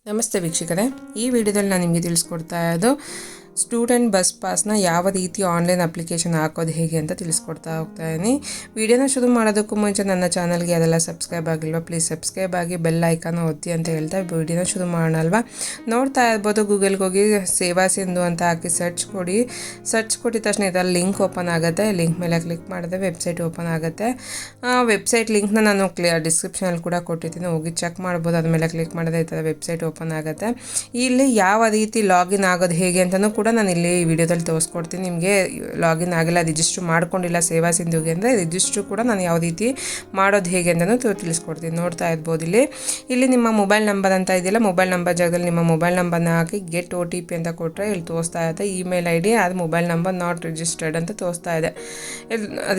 ನಮಸ್ತೆ ವೀಕ್ಷಕರೇ, ಈ ವಿಡಿಯೋದಲ್ಲಿ ನಾನು ನಿಮಗೆ ತಿಳಿಸ್ಕೊಡ್ತಾ ಇರೋದು ಸ್ಟೂಡೆಂಟ್ ಬಸ್ ಪಾಸ್ನ ಯಾವ ರೀತಿ ಆನ್ಲೈನ್ ಅಪ್ಲಿಕೇಶನ್ ಹಾಕೋದು ಹೇಗೆ ಅಂತ ತಿಳಿಸ್ಕೊಡ್ತಾ ಹೋಗ್ತಾ ಇದ್ದೀನಿ. ವಿಡಿಯೋನ ಶುರು ಮಾಡೋದಕ್ಕೂ ಮುಂಚೆ ನನ್ನ ಚಾನಲ್ಗೆ ಅದೆಲ್ಲ ಸಬ್ಸ್ಕ್ರೈಬ್ ಆಗಿಲ್ವಾ, ಪ್ಲೀಸ್ ಸಬ್ಸ್ಕ್ರೈಬ್ ಆಗಿ ಬೆಲ್ ಐಕಾನ್ ಒತ್ತಿ ಅಂತ ಹೇಳ್ತಾ ವಿಡಿಯೋನ ಶುರು ಮಾಡೋಣ ಅಲ್ವಾ. ನೋಡ್ತಾ ಇರ್ಬೋದು, ಗೂಗಲ್ಗೆ ಹೋಗಿ ಸೇವಾ ಸಿಂಧು ಅಂತ ಹಾಕಿ ಸರ್ಚ್ ಕೊಟ್ಟಿದ ತಕ್ಷಣ ಇದರಲ್ಲಿ ಲಿಂಕ್ ಓಪನ್ ಆಗುತ್ತೆ. ಲಿಂಕ್ ಮೇಲೆ ಕ್ಲಿಕ್ ಮಾಡಿದ್ರೆ ವೆಬ್ಸೈಟ್ ಓಪನ್ ಆಗುತ್ತೆ. ವೆಬ್ಸೈಟ್ ಲಿಂಕ್ನ ನಾನು ಡಿಸ್ಕ್ರಿಪ್ಷನಲ್ಲಿ ಕೂಡ ಕೊಟ್ಟಿದ್ದೀನಿ, ಹೋಗಿ ಚೆಕ್ ಮಾಡ್ಬೋದು. ಅದ್ಮೇಲೆ ಕ್ಲಿಕ್ ಮಾಡಿದ್ರೆ ಈ ಥರ ವೆಬ್ಸೈಟ್ ಓಪನ್ ಆಗುತ್ತೆ. ಇಲ್ಲಿ ಯಾವ ರೀತಿ ಲಾಗಿನ್ ಆಗೋದು ಹೇಗೆ ಅಂತಲೂ ಕೂಡ ನಾನು ಇಲ್ಲಿ ಈ ವಿಡಿಯೋದಲ್ಲಿ ತೋರಿಸ್ಕೊಡ್ತೀನಿ. ನಿಮಗೆ ಲಾಗಿನ್ ಆಗಿಲ್ಲ, ರಿಜಿಸ್ಟ್ರ್ ಮಾಡ್ಕೊಂಡಿಲ್ಲ ಸೇವಾ ಸಿಂಧುಗೆ ಅಂದರೆ ರಿಜಿಸ್ಟ್ರು ಕೂಡ ನಾನು ಯಾವ ರೀತಿ ಮಾಡೋದು ಹೇಗೆ ಅಂತಲೂ ತಿಳಿಸ್ಕೊಡ್ತೀನಿ. ನೋಡ್ತಾ ಇರ್ಬೋದು, ಇಲ್ಲಿ ನಿಮ್ಮ ಮೊಬೈಲ್ ನಂಬರ್ ಅಂತ ಇದೆಯಲ್ಲ, ಮೊಬೈಲ್ ನಂಬರ್ ಜಾಗದಲ್ಲಿ ನಿಮ್ಮ ಮೊಬೈಲ್ ನಂಬರ್ನ ಹಾಕಿ ಗೆಟ್ OTP ಅಂತ ಕೊಟ್ಟರೆ ಇಲ್ಲಿ ತೋರಿಸ್ತಾ ಇರುತ್ತೆ ಇಮೇಲ್ ID, ಅದು ಮೊಬೈಲ್ ನಂಬರ್ ನಾಟ್ ರಿಜಿಸ್ಟರ್ಡ್ ಅಂತ ತೋರಿಸ್ತಾ ಇದೆ,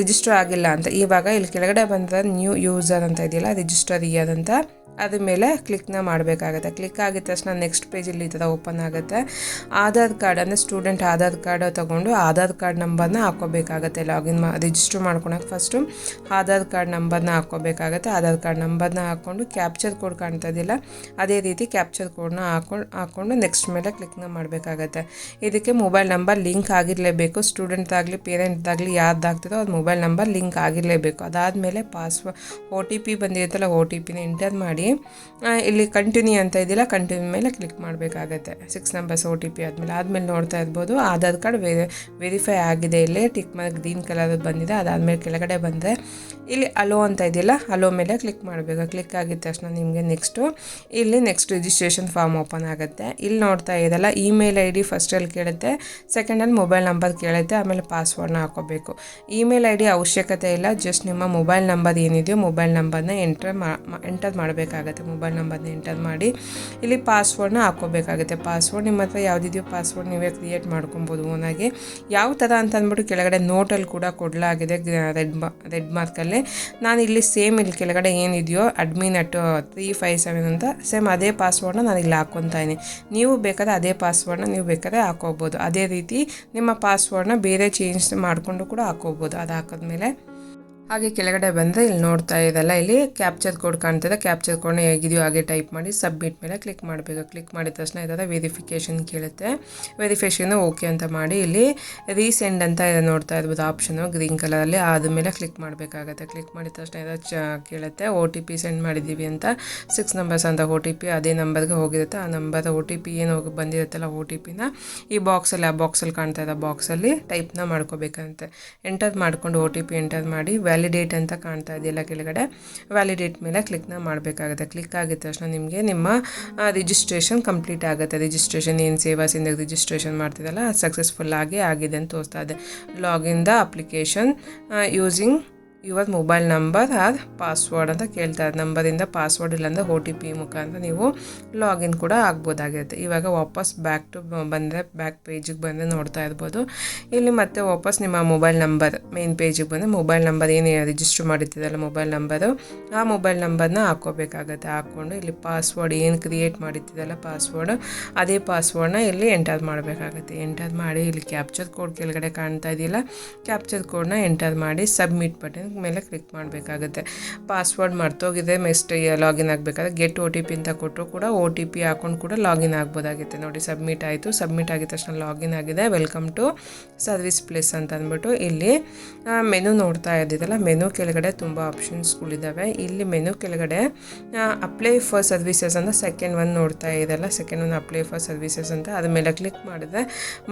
ರಿಜಿಸ್ಟರ್ ಆಗಿಲ್ಲ ಅಂತ. ಇವಾಗ ಇಲ್ಲಿ ಕೆಳಗಡೆ ಬಂದರೆ ನ್ಯೂ ಯೂಸರ್ ಅಂತ ಇದೆಯಲ್ಲ, ರಿಜಿಸ್ಟರ್ ಇಯರ್ ಅಂತ ಅದ್ರ ಮೇಲೆ ಕ್ಲಿಕ್ನ ಮಾಡಬೇಕಾಗುತ್ತೆ. ಕ್ಲಿಕ್ ಆಗಿದ ತಕ್ಷಣ ನೆಕ್ಸ್ಟ್ ಪೇಜಲ್ಲಿ ಈ ಥರ ಓಪನ್ ಆಗುತ್ತೆ. ಆಧಾರ್ ಕಾರ್ಡ್ ಅಂದರೆ ಸ್ಟೂಡೆಂಟ್ ಆಧಾರ್ ಕಾರ್ಡ್ ತೊಗೊಂಡು ಆಧಾರ್ ಕಾರ್ಡ್ ನಂಬರ್ನ ಹಾಕ್ಕೋಬೇಕಾಗತ್ತೆ. ರಿಜಿಸ್ಟರ್ ಮಾಡ್ಕೊಳಕ್ಕೆ ಫಸ್ಟು ಆಧಾರ್ ಕಾರ್ಡ್ ನಂಬರ್ನ ಹಾಕ್ಕೋಬೇಕಾಗತ್ತೆ. ಆಧಾರ್ ಕಾರ್ಡ್ ನಂಬರ್ನ ಹಾಕ್ಕೊಂಡು ಕ್ಯಾಪ್ಚರ್ ಕೋಡ್ ಕಾಣ್ತಾ ಇದೆಯಲ್ಲ, ಅದೇ ರೀತಿ ಕ್ಯಾಪ್ಚರ್ ಕೋಡ್ನ ಹಾಕ್ಕೊಂಡು ನೆಕ್ಸ್ಟ್ ಮೇಲೆ ಕ್ಲಿಕ್ನ ಮಾಡಬೇಕಾಗತ್ತೆ. ಇದಕ್ಕೆ ಮೊಬೈಲ್ ನಂಬರ್ ಲಿಂಕ್ ಆಗಿರಲೇಬೇಕು. ಸ್ಟೂಡೆಂಟ್ದಾಗಲಿ ಪೇರೆಂಟ್ದಾಗಲಿ ಯಾರ್ದಾಗ್ತಿದೋ ಅದು ಮೊಬೈಲ್ ನಂಬರ್ ಲಿಂಕ್ ಆಗಿರಲೇಬೇಕು. ಅದಾದಮೇಲೆ OTP ಬಂದಿರುತ್ತಲ್ಲ, OTPನ ಎಂಟರ್ ಮಾಡಿ ಇಲ್ಲಿ ಕಂಟಿನ್ಯೂ ಅಂತ ಇದೆಯಲ್ಲ, ಕಂಟಿನ್ಯೂ ಮೇಲೆ ಕ್ಲಿಕ್ ಮಾಡಬೇಕಾಗತ್ತೆ. 6 ನಂಬರ್ಸ್ OTP ಆದಮೇಲೆ ನೋಡ್ತಾ ಇರ್ಬೋದು ಆಧಾರ್ ಕಾರ್ಡ್ ವೆರಿಫೈ ಆಗಿದೆ. ಇಲ್ಲೇ ಟಿಕ್ ಮಾರ್ಕ್ ಗ್ರೀನ್ ಕಲರ್ ಬಂದಿದೆ. ಅದಾದಮೇಲೆ ಕೆಳಗಡೆ ಬಂದರೆ ಇಲ್ಲಿ ಅಲೋ ಅಂತ ಇದೆಯಲ್ಲ, ಅಲೋ ಮೇಲೆ ಕ್ಲಿಕ್ ಮಾಡಬೇಕು. ಕ್ಲಿಕ್ ಆಗಿದ ತಕ್ಷಣ ನಿಮಗೆ ನೆಕ್ಸ್ಟ್ ರಿಜಿಸ್ಟ್ರೇಷನ್ ಫಾರ್ಮ್ ಓಪನ್ ಆಗುತ್ತೆ. ಇಲ್ಲಿ ನೋಡ್ತಾ ಇದ್ದಲ್ಲ, ಇಮೇಲ್ ID ಫಸ್ಟಲ್ಲಿ ಕೇಳುತ್ತೆ, ಸೆಕೆಂಡಲ್ಲಿ ಮೊಬೈಲ್ ನಂಬರ್ ಕೇಳುತ್ತೆ, ಆಮೇಲೆ ಪಾಸ್ವರ್ಡ್ನ ಹಾಕೋಬೇಕು. ಇಮೇಲ್ ID ಅವಶ್ಯಕತೆ ಇಲ್ಲ, ಜಸ್ಟ್ ನಿಮ್ಮ ಮೊಬೈಲ್ ನಂಬರ್ ಏನಿದೆಯೋ ಮೊಬೈಲ್ ನಂಬರ್ನ ಎಂಟರ್ ಮಾಡಬೇಕಾಗುತ್ತೆ. ಮೊಬೈಲ್ ನಂಬರ್ನ ಎಂಟರ್ ಮಾಡಿ ಇಲ್ಲಿ ಪಾಸ್ವರ್ಡ್ನ ಹಾಕ್ಕೋಬೇಕಾಗುತ್ತೆ. ಪಾಸ್ವರ್ಡ್ ನಿಮ್ಮ ಹತ್ರ ಯಾವುದಿದೆಯೋ ಪಾಸ್ವರ್ಡ್ ನೀವೇ ಕ್ರಿಯೇಟ್ ಮಾಡ್ಕೊಬೋದು ಓನಾಗಿ. ಯಾವ ಥರ ಅಂತ ಅಂದ್ಬಿಟ್ಟು ಕೆಳಗಡೆ ನೋಟಲ್ಲಿ ಕೂಡ ಕೊಡಲಾಗಿದೆ ರೆಡ್ ಮಾರ್ಕಲ್ಲಿ. ನಾನು ಇಲ್ಲಿ ಸೇಮ್ ಇಲ್ಲಿ ಕೆಳಗಡೆ ಏನಿದೆಯೋ admin@357 ಅಂತ ಸೇಮ್ ಅದೇ ಪಾಸ್ವರ್ಡ್ನ ನಾನು ಇಲ್ಲಿ ಹಾಕ್ಕೊತಾ ಇದ್ದೀನಿ. ನೀವು ಬೇಕಾದ್ರೆ ಅದೇ ಪಾಸ್ವರ್ಡ್ನ ನೀವು ಬೇಕಾದ್ರೆ ಹಾಕೋಬೋದು. ಅದೇ ರೀತಿ ನಿಮ್ಮ ಪಾಸ್ವರ್ಡ್ನ ಬೇರೆ ಚೇಂಜ್ ಮಾಡಿಕೊಂಡು ಕೂಡ ಹಾಕೋಬೋದು. ಅದು ಹಾಕಿದ್ಮೇಲೆ ಹಾಗೆ ಕೆಳಗಡೆ ಬಂದರೆ ಇಲ್ಲಿ ನೋಡ್ತಾ ಇದ್ದಲ್ಲ, ಇಲ್ಲಿ ಕ್ಯಾಪ್ಚರ್ ಕೋಡ್ ಕಾಣ್ತದೆ. ಕ್ಯಾಪ್ಚರ್ ಕೋಡ್ನ ಹೇಗಿದೆಯೋ ಹಾಗೆ ಟೈಪ್ ಮಾಡಿ ಸಬ್ಮಿಟ್ ಮೇಲೆ ಕ್ಲಿಕ್ ಮಾಡಬೇಕು. ಕ್ಲಿಕ್ ಮಾಡಿದ ತಕ್ಷಣ ಇದರ ವೆರಿಫಿಕೇಷನ್ ಕೇಳುತ್ತೆ. ವೆರಿಫಿಕೇಷನ್ ಓಕೆ ಅಂತ ಮಾಡಿ ಇಲ್ಲಿ ರೀಸೆಂಡ್ ಅಂತ ಇದೆ ನೋಡ್ತಾ ಇರ್ಬೋದು ಆಪ್ಷನು ಗ್ರೀನ್ ಕಲರಲ್ಲಿ, ಆದಮೇಲೆ ಕ್ಲಿಕ್ ಮಾಡಬೇಕಾಗತ್ತೆ. ಕ್ಲಿಕ್ ಮಾಡಿದ ತಕ್ಷಣ ಇದು ಕೇಳುತ್ತೆ OTP ಸೆಂಡ್ ಮಾಡಿದ್ದೀವಿ ಅಂತ. 6 ನಂಬರ್ಸ್ ಅಂತ OTP ಅದೇ ನಂಬರ್ಗೆ ಹೋಗಿರುತ್ತೆ. ಆ ನಂಬರ್ OTP ಏನು ಬಂದಿರುತ್ತಲ್ಲ OTPನ ಈ ಬಾಕ್ಸಲ್ಲಿ ಕಾಣ್ತಾ ಇರೋ ಬಾಕ್ಸಲ್ಲಿ ಟೈಪ್ನ ಮಾಡ್ಕೋಬೇಕಂತೆ. ಎಂಟರ್ ಮಾಡ್ಕೊಂಡು OTP ಎಂಟರ್ ಮಾಡಿ ವ್ಯಾಲಿಡೇಟ್ ಅಂತ ಕಾಣ್ತಾ ಇದೆಯಲ್ಲ ಕೆಳಗಡೆ, ವ್ಯಾಲಿಡೇಟ್ ಮೇಲೆ ಕ್ಲಿಕ್ನ ಮಾಡಬೇಕಾಗುತ್ತೆ. ಕ್ಲಿಕ್ ಆಗಿದ ತಕ್ಷಣ ನಿಮಗೆ ನಿಮ್ಮ ರಿಜಿಸ್ಟ್ರೇಷನ್ ಕಂಪ್ಲೀಟ್ ಆಗುತ್ತೆ. ರಿಜಿಸ್ಟ್ರೇಷನ್ ಏನು ಸೇವಾ ಸಿಂಧುಗೆ ರಿಜಿಸ್ಟ್ರೇಷನ್ ಮಾಡ್ತಿದ್ದಲ್ಲ ಅದು ಸಕ್ಸಸ್ಫುಲ್ ಆಗಿದೆ ಅಂತ ತೋರಿಸ್ತಾ ಇದೆ. Login the application using your mobile number or password ಅಂತ ಕೇಳ್ತಾ ಇದೆ. ನಂಬರಿಂದ ಪಾಸ್ವರ್ಡ್ ಇಲ್ಲಾಂದರೆ OTP ಮುಖಾಂತರ ನೀವು ಲಾಗಿನ್ ಕೂಡ ಆಗ್ಬೋದಾಗಿರುತ್ತೆ. ಇವಾಗ ವಾಪಸ್ ಬ್ಯಾಕ್ ಪೇಜಿಗೆ ಬಂದರೆ ನೋಡ್ತಾ ಇರ್ಬೋದು, ಇಲ್ಲಿ ಮತ್ತೆ ವಾಪಸ್ ನಿಮ್ಮ ಮೊಬೈಲ್ ನಂಬರ್ ಮೇನ್ ಪೇಜಿಗೆ ಬಂದರೆ ಮೊಬೈಲ್ ನಂಬರ್ ಏನು ರಿಜಿಸ್ಟರ್ ಮಾಡಿರ್ತಿದ್ದಲ್ಲ ಮೊಬೈಲ್ ನಂಬರು, ಆ ಮೊಬೈಲ್ ನಂಬರ್ನ ಹಾಕ್ಕೋಬೇಕಾಗತ್ತೆ. ಹಾಕ್ಕೊಂಡು ಇಲ್ಲಿ ಪಾಸ್ವರ್ಡ್ ಏನು ಕ್ರಿಯೇಟ್ ಮಾಡಿರ್ತಿದ್ದಲ್ಲ ಪಾಸ್ವರ್ಡ್, ಅದೇ ಪಾಸ್ವರ್ಡ್ನ ಇಲ್ಲಿ ಎಂಟರ್ ಮಾಡಬೇಕಾಗತ್ತೆ. ಎಂಟರ್ ಮಾಡಿ ಇಲ್ಲಿ ಕ್ಯಾಪ್ಚರ್ ಕೋಡ್ ಕೆಳಗಡೆ ಕಾಣ್ತಾ ಇದೆಯಲ್ಲ, ಕ್ಯಾಪ್ಚರ್ ಕೋಡ್ನ ಎಂಟರ್ ಮಾಡಿ ಸಬ್ಮಿಟ್ ಬಟನ್ ಮೇಲೆ ಕ್ಲಿಕ್ ಮಾಡಬೇಕಾಗುತ್ತೆ. ಪಾಸ್ವರ್ಡ್ ಮರ್ತೋಗಿದೆ ಲಾಗಿನ್ ಆಗಬೇಕಾದ್ರೆ ಗೆಟ್ OTP ಅಂತ ಕೊಟ್ಟರು ಕೂಡ OTP ಹಾಕೊಂಡು ಕೂಡ ಲಾಗಿನ್ ಆಗ್ಬೋದಾಗುತ್ತೆ. ನೋಡಿ ಸಬ್ಮಿಟ್ ಆಯಿತು. ಸಬ್ಮಿಟ್ ಆಗಿದ ತಕ್ಷಣ ಲಾಗಿನ್ ಆಗಿದೆ. ವೆಲ್ಕಮ್ ಟು ಸರ್ವಿಸ್ ಪ್ಲೇಸ್ ಅಂತ ಅಂದ್ಬಿಟ್ಟು ಇಲ್ಲಿ ಮೆನು ನೋಡ್ತಾ ಇದ್ದಿದ್ದಲ್ಲ, ಮೆನು ಕೆಳಗಡೆ ತುಂಬ ಆಪ್ಷನ್ಸ್ಗಳಿದ್ದಾವೆ. ಇಲ್ಲಿ ಮೆನು ಕೆಳಗಡೆ ಅಪ್ಲೈ ಫಾರ್ ಸರ್ವಿಸಸ್ ಅಂತ ಸೆಕೆಂಡ್ ಒನ್ ನೋಡ್ತಾ ಇದ್ದಲ್ಲ, second one apply for services ಅಂತ ಅದ್ರ ಮೇಲೆ ಕ್ಲಿಕ್ ಮಾಡಿದ್ರೆ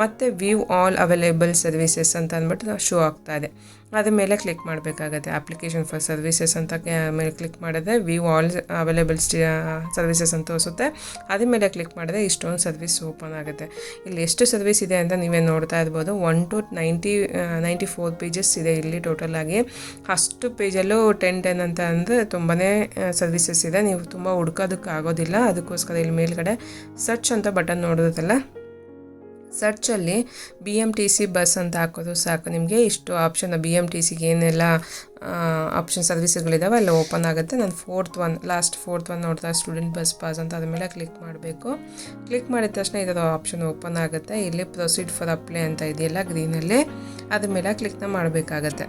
ಮತ್ತೆ ವ್ಯೂ ಆಲ್ ಅವೈಲೇಬಲ್ ಸರ್ವಿಸಸ್ ಅಂತ ಅಂದ್ಬಿಟ್ಟು ಶೋ ಆಗ್ತಾ ಇದೆ. ಅದ್ರ ಮೇಲೆ ಕ್ಲಿಕ್ ಮಾಡಬೇಕಾಗತ್ತೆ. ಅಪ್ಲಿಕೇಶನ್ ಫಾರ್ ಸರ್ವಿಸಸ್ ಅಂತ ಮೇಲೆ ಕ್ಲಿಕ್ ಮಾಡಿದ್ರೆ ವ್ಯೂ ಆಲ್ ಅವೈಲೇಬಲ್ ಸರ್ವಿಸಸ್ ಅಂತ ತೋರಿಸುತ್ತೆ. ಅದ್ರ ಮೇಲೆ ಕ್ಲಿಕ್ ಮಾಡಿದ್ರೆ ಇಷ್ಟೊಂದು ಸರ್ವಿಸ್ ಓಪನ್ ಆಗುತ್ತೆ. ಇಲ್ಲಿ ಎಷ್ಟು ಸರ್ವಿಸ್ ಇದೆ ಅಂತ ನೀವೇ ನೋಡ್ತಾ ಇರ್ಬೋದು. 1 to 94 ಪೇಜಸ್ ಇದೆ ಇಲ್ಲಿ ಟೋಟಲ್ ಆಗಿ. ಅಷ್ಟು ಪೇಜಲ್ಲೂ 10 ಅಂತ ಅಂದರೆ ತುಂಬಾ ಸರ್ವಿಸಸ್ ಇದೆ. ನೀವು ತುಂಬ ಹುಡ್ಕೋದಕ್ಕೆ ಆಗೋದಿಲ್ಲ. ಅದಕ್ಕೋಸ್ಕರ ಇಲ್ಲಿ ಮೇಲ್ಗಡೆ ಸರ್ಚ್ ಅಂತ ಬಟನ್ ನೋಡೋದಲ್ಲ, ಸರ್ಚಲ್ಲಿ BMTC ಬಸ್ ಅಂತ ಹಾಕೋದು ಸಾಕು. ನಿಮಗೆ ಇಷ್ಟು ಆಪ್ಷನ್ BMTCಗೆ ಏನೆಲ್ಲ ಆಪ್ಷನ್ ಸರ್ವಿಸ್ಗಳಿದ್ದಾವೆ ಅಲ್ಲಿ ಓಪನ್ ಆಗುತ್ತೆ. ನಾನು ಫೋರ್ತ್ ಒನ್ ನೋಡ್ತಾ ಸ್ಟೂಡೆಂಟ್ ಬಸ್ ಪಾಸ್ ಅಂತ ಅದ್ರ ಮೇಲೆ ಕ್ಲಿಕ್ ಮಾಡಬೇಕು. ಕ್ಲಿಕ್ ಮಾಡಿದ ತಕ್ಷಣ ಇದರ ಆಪ್ಷನ್ ಓಪನ್ ಆಗುತ್ತೆ. ಇಲ್ಲಿ ಪ್ರೊಸೀಡ್ ಫಾರ್ ಅಪ್ಲೈ ಅಂತ ಇದೆಯಲ್ಲ ಗ್ರೀನಲ್ಲಿ, ಅದ್ರ ಮೇಲೆ ಕ್ಲಿಕ್ನ ಮಾಡಬೇಕಾಗತ್ತೆ.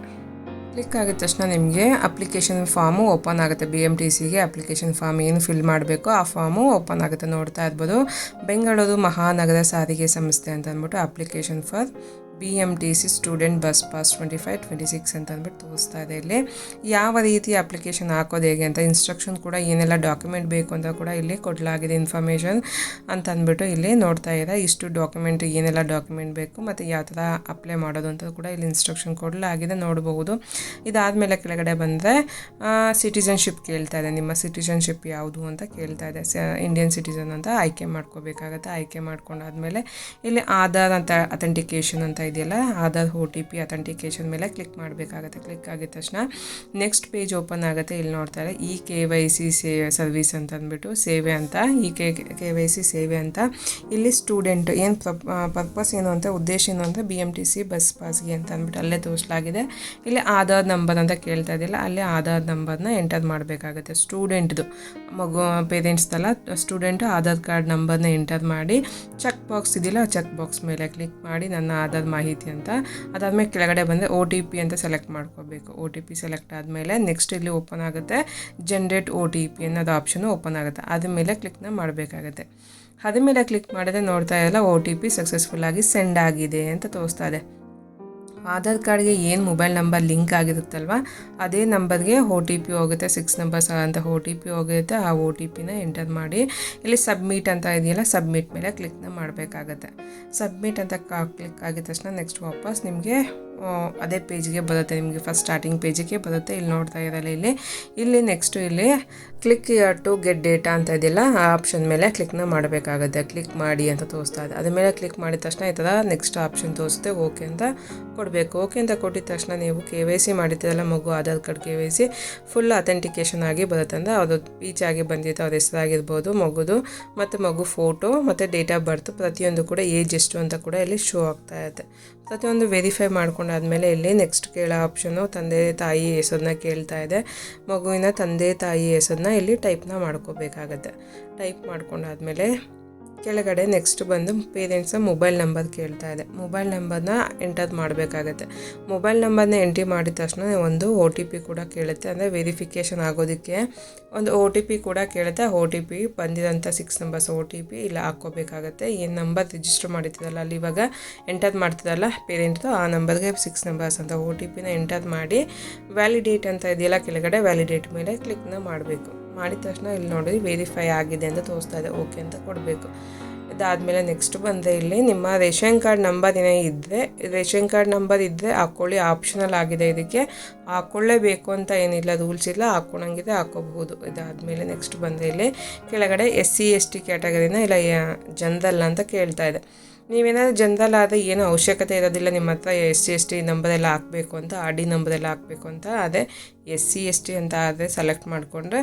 ಕ್ಲಿಕ್ ಆಗಿದ ತಕ್ಷಣ ನಿಮಗೆ ಅಪ್ಲಿಕೇಶನ್ ಫಾರ್ಮು ಓಪನ್ ಆಗುತ್ತೆ. BMTCಗೆ ಅಪ್ಲಿಕೇಶನ್ ಫಾರ್ಮ್ ಏನು ಫಿಲ್ ಮಾಡಬೇಕು ಆ ಫಾರ್ಮು ಓಪನ್ ಆಗುತ್ತೆ. ನೋಡ್ತಾ ಇರ್ಬೋದು, ಬೆಂಗಳೂರು ಮಹಾನಗರ ಸಾರಿಗೆ ಸಂಸ್ಥೆ ಅಂತ ಅಂದ್ಬಿಟ್ಟು application for BMTC student bus pass 25-26 ಅಂತ ಅಂದ್ಬಿಟ್ಟು ತೋರಿಸ್ತಾ ಇದೆ. ಇಲ್ಲಿ ಯಾವ ರೀತಿ ಅಪ್ಲಿಕೇಶನ್ ಹಾಕೋದು ಹೇಗೆ ಅಂತ ಇನ್ಸ್ಟ್ರಕ್ಷನ್ ಕೂಡ ಏನೆಲ್ಲ ಡಾಕ್ಯುಮೆಂಟ್ ಬೇಕು ಅಂತ ಕೂಡ ಇಲ್ಲಿ ಕೊಡಲಾಗಿದೆ. ಇನ್ಫಾರ್ಮೇಷನ್ ಅಂತ ಅಂದ್ಬಿಟ್ಟು ಇಲ್ಲಿ ನೋಡ್ತಾ ಇದೆ. ಇಷ್ಟು ಡಾಕ್ಯುಮೆಂಟ್ ಏನೆಲ್ಲ ಡಾಕ್ಯುಮೆಂಟ್ ಬೇಕು ಮತ್ತು ಯಾವ ಥರ ಅಪ್ಲೈ ಮಾಡೋದು ಅಂತ ಕೂಡ ಇಲ್ಲಿ ಇನ್ಸ್ಟ್ರಕ್ಷನ್ ಕೊಡಲಾಗಿದೆ, ನೋಡಬಹುದು. ಇದಾದಮೇಲೆ ಕೆಳಗಡೆ ಬಂದರೆ ಸಿಟಿಸನ್ಶಿಪ್ ಕೇಳ್ತಾ ಇದೆ. ನಿಮ್ಮ ಸಿಟಿಸನ್ಶಿಪ್ ಯಾವುದು ಅಂತ ಕೇಳ್ತಾ ಇದೆ. ಇಂಡಿಯನ್ ಸಿಟಿಸನ್ ಅಂತ ಆಯ್ಕೆ ಮಾಡ್ಕೋಬೇಕಾಗತ್ತೆ. ಆಯ್ಕೆ ಮಾಡ್ಕೊಂಡಾದ್ಮೇಲೆ ಇಲ್ಲಿ ಆಧಾರ್ ಅಂತ ಅಥೆಂಟಿಕೇಷನ್ ಅಂತ ಇದೆಯಲ್ಲ, ಆಧಾರ್ OTP ಅಥೆಂಟಿಕೇಷನ್ ಮೇಲೆ ಕ್ಲಿಕ್ ಮಾಡಬೇಕಾಗುತ್ತೆ. ಕ್ಲಿಕ್ ಆಗಿದ ತಕ್ಷಣ ನೆಕ್ಸ್ಟ್ ಪೇಜ್ ಓಪನ್ ಆಗುತ್ತೆ. ಇಲ್ಲಿ ನೋಡ್ತಾ ಇದೆ KYC ಸರ್ವಿಸ್ ಅಂತ ಅಂದ್ಬಿಟ್ಟು ಸೇವೆ ಅಂತ, KYC ಸೇವೆ ಅಂತ. ಇಲ್ಲಿ ಸ್ಟೂಡೆಂಟ್ ಏನು ಪರ್ಪಸ್ ಏನು ಅಂತ, ಉದ್ದೇಶ ಏನು ಅಂತ BMTC ಬಸ್ ಪಾಸ್ಗೆ ಅಂತ ಅಂದ್ಬಿಟ್ಟು ಅಲ್ಲೇ ತೋರಿಸಲಾಗಿದೆ. ಇಲ್ಲಿ ಆಧಾರ್ ನಂಬರ್ ಅಂತ ಕೇಳ್ತಾ ಇದೆಯಲ್ಲ, ಅಲ್ಲಿ ಆಧಾರ್ ನಂಬರ್ನ ಎಂಟರ್ ಮಾಡಬೇಕಾಗುತ್ತೆ. ಸ್ಟೂಡೆಂಟ್ದು ಮಗು ಪೇರೆಂಟ್ಸ್ದಲ್ಲ, ಸ್ಟೂಡೆಂಟು ಆಧಾರ್ ಕಾರ್ಡ್ ನಂಬರ್ನ ಎಂಟರ್ ಮಾಡಿ ಚೆಕ್ ಬಾಕ್ಸ್ ಇದೆಯಲ್ಲ, ಚೆಕ್ ಬಾಕ್ಸ್ ಮೇಲೆ ಕ್ಲಿಕ್ ಮಾಡಿ ನನ್ನ ಆಧಾರ್ ಮಾಹಿತಿ ಅಂತ. ಅದಾದಮೇಲೆ ಕೆಳಗಡೆ ಬಂದರೆ OTP ಅಂತ ಸೆಲೆಕ್ಟ್ ಮಾಡ್ಕೋಬೇಕು. OTP ಸೆಲೆಕ್ಟ್ ಆದಮೇಲೆ ನೆಕ್ಸ್ಟ್ ಇಲ್ಲಿ ಓಪನ್ ಆಗುತ್ತೆ ಜನರೇಟ್ OTP ಅನ್ನೋದು ಆಪ್ಷನು ಓಪನ್ ಆಗುತ್ತೆ. ಅದ್ರ ಮೇಲೆ ಕ್ಲಿಕ್ನ ಮಾಡಬೇಕಾಗುತ್ತೆ. ಅದ್ರ ಮೇಲೆ ಕ್ಲಿಕ್ ಮಾಡಿದ್ರೆ ನೋಡ್ತಾ ಇಲ್ಲ OTP ಸಕ್ಸಸ್ಫುಲ್ಲಾಗಿ ಸೆಂಡ್ ಆಗಿದೆ ಅಂತ ತೋರಿಸ್ತಾ ಇದೆ. ಆಧಾರ್ ಕಾರ್ಡ್ಗೆ ಏನು ಮೊಬೈಲ್ ನಂಬರ್ ಲಿಂಕ್ ಆಗಿರುತ್ತಲ್ವ ಅದೇ ನಂಬರ್ಗೆ OTP ಹೋಗುತ್ತೆ. 6 ನಂಬರ್ಸ್ ಅಂತ OTP ಹೋಗುತ್ತೆ. ಆ OTPನ ಎಂಟರ್ ಮಾಡಿ ಇಲ್ಲಿ ಸಬ್ಮಿಟ್ ಅಂತ ಇದೆಯಲ್ಲ, ಸಬ್ಮಿಟ್ ಮೇಲೆ ಕ್ಲಿಕ್ನ ಮಾಡಬೇಕಾಗತ್ತೆ. ಸಬ್ಮಿಟ್ ಅಂತ ಕ್ಲಿಕ್ ಆಗಿದ ತಕ್ಷಣ ನೆಕ್ಸ್ಟ್ ವಾಪಸ್ ನಿಮಗೆ ಅದೇ ಪೇಜ್ಗೆ ಬರುತ್ತೆ. ನಿಮಗೆ ಫಸ್ಟ್ ಸ್ಟಾರ್ಟಿಂಗ್ ಪೇಜಿಗೆ ಬರುತ್ತೆ. ಇಲ್ಲಿ ನೋಡ್ತಾ ಇರಲ್ಲ, ಇಲ್ಲಿ ನೆಕ್ಸ್ಟು ಇಲ್ಲಿ ಕ್ಲಿಕ್ ಟು ಗೆಟ್ ಡೇಟಾ ಅಂತ ಇದೆಯಲ್ಲ, ಆ ಆಪ್ಷನ್ ಮೇಲೆ ಕ್ಲಿಕ್ನ ಮಾಡಬೇಕಾಗುತ್ತೆ. ಕ್ಲಿಕ್ ಮಾಡಿ ಅಂತ ತೋರಿಸ್ತಾ ಇದೆ. ಅದ್ರ ಮೇಲೆ ಕ್ಲಿಕ್ ಮಾಡಿದ ತಕ್ಷಣ ಈ ಥರ ನೆಕ್ಸ್ಟ್ ಆಪ್ಷನ್ ತೋರಿಸುತ್ತೆ. ಓಕೆ ಅಂತ ಕೊಡಬೇಕು. ಓಕೆ ಅಂತ ಕೊಟ್ಟಿದ ತಕ್ಷಣ ನೀವು KYC ಮಾಡಿದ್ದೀರಲ್ಲ ಮಗು, Aadhaar card KYC full authentication ಆಗಿ ಬರುತ್ತೆ. ಅಂದರೆ ಅದು ಪೀಚ್ ಆಗಿ ಬಂದಿತ್ತು, ಅವ್ರ ಹೆಸರಾಗಿರ್ಬೋದು ಮಗುದು, ಮತ್ತು ಮಗು ಫೋಟೋ ಮತ್ತು ಡೇಟ್ ಆಫ್ ಬರ್ತ್ ಪ್ರತಿಯೊಂದು ಕೂಡ ಏಜ್ ಎಷ್ಟು ಅಂತ ಕೂಡ ಇಲ್ಲಿ ಶೋ ಆಗ್ತಾ ಇರುತ್ತೆ. ಪ್ರತಿಯೊಂದು ವೆರಿಫೈ ಮಾಡ್ಕೊಂಡಾದ್ಮೇಲೆ ಇಲ್ಲಿ ನೆಕ್ಸ್ಟ್ ಕೇಳೋ ಆಪ್ಷನು ತಂದೆ ತಾಯಿ ಹೆಸರನ್ನ ಕೇಳ್ತಾ ಇದೆ. ಮಗುವಿನ ತಂದೆ ತಾಯಿ ಹೆಸರನ್ನ ಇಲ್ಲಿ ಟೈಪ್ನ ಮಾಡ್ಕೋಬೇಕಾಗತ್ತೆ. ಟೈಪ್ ಮಾಡ್ಕೊಂಡಾದ್ಮೇಲೆ ಕೆಳಗಡೆ ನೆಕ್ಸ್ಟ್ ಬಂದು ಪೇರೆಂಟ್ಸ ಮೊಬೈಲ್ ನಂಬರ್ ಕೇಳ್ತಾ ಇದೆ. ಮೊಬೈಲ್ ನಂಬರ್ನ ಎಂಟರ್ ಮಾಡಬೇಕಾಗತ್ತೆ. ಮೊಬೈಲ್ ನಂಬರ್ನ ಎಂಟ್ರಿ ಮಾಡಿದ ತಕ್ಷಣ ಒಂದು OTP ಕೂಡ ಕೇಳುತ್ತೆ. ಅಂದರೆ ವೆರಿಫಿಕೇಷನ್ ಆಗೋದಕ್ಕೆ ಒಂದು OTP ಕೂಡ ಕೇಳುತ್ತೆ. OTP ಬಂದಿರೋಂಥ 6 ನಂಬರ್ಸ್ OTP ಇಲ್ಲ ಹಾಕ್ಕೋಬೇಕಾಗತ್ತೆ. ಏನು ನಂಬರ್ ರಿಜಿಸ್ಟರ್ ಮಾಡಿರ್ತೀರಲ್ಲ ಅಲ್ಲಿ ಇವಾಗ ಎಂಟರ್ ಮಾಡ್ತಿರಲ್ಲ ಪೇರೆಂಟ್ದು, ಆ ನಂಬರ್ಗೆ 6 ನಂಬರ್ಸ್ ಅಂತ OTPನ ಎಂಟರ್ ಮಾಡಿ ವ್ಯಾಲಿಡೇಟ್ ಅಂತ ಇದೆಯಲ್ಲ ಕೆಳಗಡೆ, ವ್ಯಾಲಿಡೇಟ್ ಮೇಲೆ ಕ್ಲಿಕ್ನ ಮಾಡಬೇಕು. ಮಾಡಿದ ತಕ್ಷಣ ಇಲ್ಲಿ ನೋಡಿ ವೆರಿಫೈ ಆಗಿದೆ ಅಂತ ತೋರಿಸ್ತಾ ಇದೆ. ಓಕೆ ಅಂತ ಕೊಡಬೇಕು. ಇದಾದಮೇಲೆ ನೆಕ್ಸ್ಟ್ ಬಂದರೆ ಇಲ್ಲಿ ನಿಮ್ಮ ರೇಷನ್ ಕಾರ್ಡ್ ನಂಬರ್ ಏನೇ ಇದ್ದರೆ, ರೇಷನ್ ಕಾರ್ಡ್ ನಂಬರ್ ಇದ್ದರೆ ಹಾಕ್ಕೊಳ್ಳಿ, ಆಪ್ಷನಲ್ ಆಗಿದೆ. ಇದಕ್ಕೆ ಹಾಕ್ಕೊಳ್ಳೇಬೇಕು ಅಂತ ಏನಿಲ್ಲ, ರೂಲ್ಸ್ ಇಲ್ಲ, ಹಾಕ್ಕೊಳಂಗಿದೆ ಹಾಕ್ಕೋಬಹುದು. ಇದಾದಮೇಲೆ ನೆಕ್ಸ್ಟ್ ಬಂದರೆ ಇಲ್ಲಿ ಕೆಳಗಡೆ SC/ST ಕ್ಯಾಟಗರಿನ ಇಲ್ಲ ಜನರಲ್ ಅಂತ ಕೇಳ್ತಾ ಇದೆ. ನೀವೇನಾದರೂ ಜನರಲ್ ಆದರೆ ಏನೂ ಅವಶ್ಯಕತೆ ಇರೋದಿಲ್ಲ ನಿಮ್ಮ ಹತ್ರ SC/ST ನಂಬರೆಲ್ಲ ಹಾಕಬೇಕು ಅಂತ, RD ನಂಬರೆಲ್ಲ ಹಾಕಬೇಕು ಅಂತ. ಅದೇ SC/ST ಅಂತ ಆದರೆ ಸೆಲೆಕ್ಟ್ ಮಾಡಿಕೊಂಡ್ರೆ